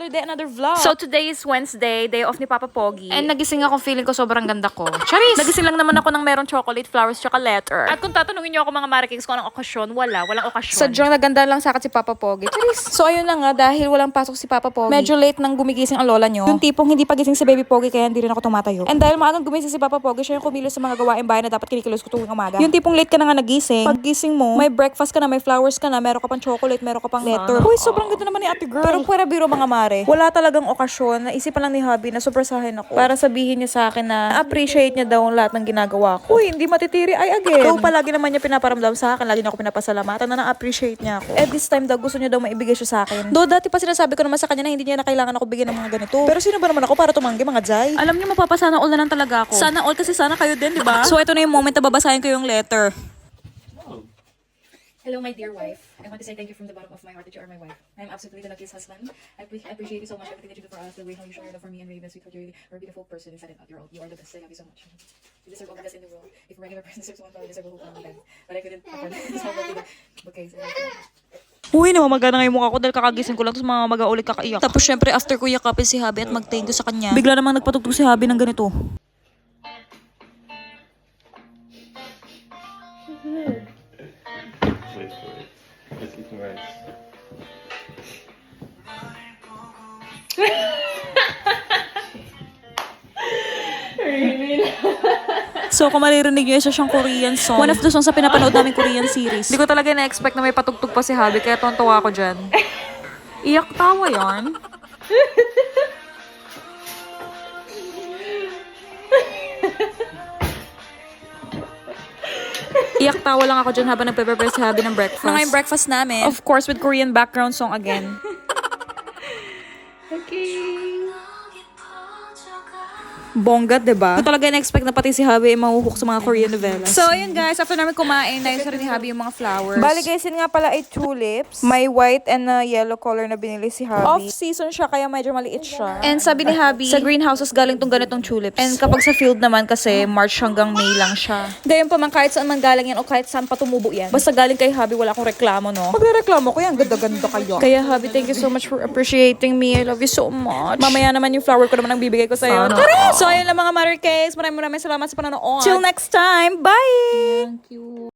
another day, another vlog. So today is Wednesday, day off ni Papa Pogi. And nagising ako, feeling ko sobrang ganda ko. Charis! Nagising lang naman ako ng merong chocolate, flowers, tsaka letter. At kung tatanungin niyo ako mga Marikings kung anong okasyon, walang okasyon. Sadyang naganda lang sa akin si Papa Pogi. Charis! So ayun na nga, dahil walang pasok si Papa Pogi, medyo late nang gumigising ang lola nyo. Yung tipong hindi pagising si Baby Pogi, kaya hindi rin ako tumatayo. And dahil maagang gumising si Papa Pogi, siya yung kumilos sa mga gawain bahay na dapat kinikilos ko tuwing umaga. Yung tipong late ka na nga nagising, paggising mo, may breakfast ka na, may flowers ka na, meron ka pang chocolate, meron ka pang letter. Uy, sobrang ganda naman ni Ate Girl. Pero pwera biro mga mare, wala talagang okasyon. Naisipan lang ni Hubby na sobrasahin ako para sabihin niya sa akin na appreciate niya daw ang lahat ng ginagawa ko. Uy, hindi matitiri ay again. Though palagi naman niya pinaparamdam sa akin, lagi niya ako pinapasalamatan na na-appreciate niya ako. At this time daw gusto niya daw maibigay siya sa akin. Though dati pa sinasabi ko naman sa kanya na hindi niya na kailangan ako bigyan ng mga ganito. Pero sino ba naman ako para tumanggi mga jay? Alam niyo, mapapasana all na lang talaga ako. Sana all kasi sana kayo din, di ba? So ito na yung moment na babasahin ko yung letter. Hello, my dear wife. I want to say thank you from the bottom of my heart that you are my wife. I am absolutely the luckiest husband. I appreciate you so much, everything that you do for us, the way how you show your love for me and Raven, sweetheart. You're a beautiful person inside and out. You are the best. I love you so much. You deserve all the best in the world. If a regular person deserves one, you deserve a whole family. But I couldn't afford it. Okay, so Uy, namamaga na nga yung mukha ko dahil kakagising ko lang tapos mamamaga ulit kakaiyak. Tapos syempre after ko yakapin si Habi at mag-thank you sa kanya, bigla namang nagpatugtog si Habi ng ganito. Wait for it. It's looking nice. So kung maririnig nyo, isa siyang Korean song. One of the songs sa pinapanood namin Korean series. Hindi ko talaga na-expect na may patugtog pa si Habi, kaya tontuwa ako dyan. Iyak tawa yarn. Iyak tawa lang ako dyan habang nagpe-prepare si Habi ng breakfast. Na nga yung breakfast namin. Of course, with Korean background song again. Bongga, diba? Hindi talaga na-expect na pati si Habi ay mahuhook sa mga Korean novelas. So, ayun guys, after namin kumain, nais rin ni Habi yung mga flowers. Bali guys, yun nga pala ay tulips. May white and yellow color na binili si Habi. Off-season siya, kaya medyo maliit siya. And sabi ni Habi, sa greenhouses galing tong ganitong tulips. And kapag sa field naman, kasi March hanggang May lang siya. Gayon pa man, kahit saan man galing yan o kahit saan pa tumubo yan. Basta galing kay Habi, wala akong reklamo, no? Magre-reklamo ko yan, ganda-ganda kayo. Kaya Habi, thank you so much for appreciating me. I love you so much. Mamaya naman yung flower ko naman ang bibigay ko sa'yo. So, ayun lang mga Mother Case. Maraming salamat sa panonood. Till next time. Bye! Thank you.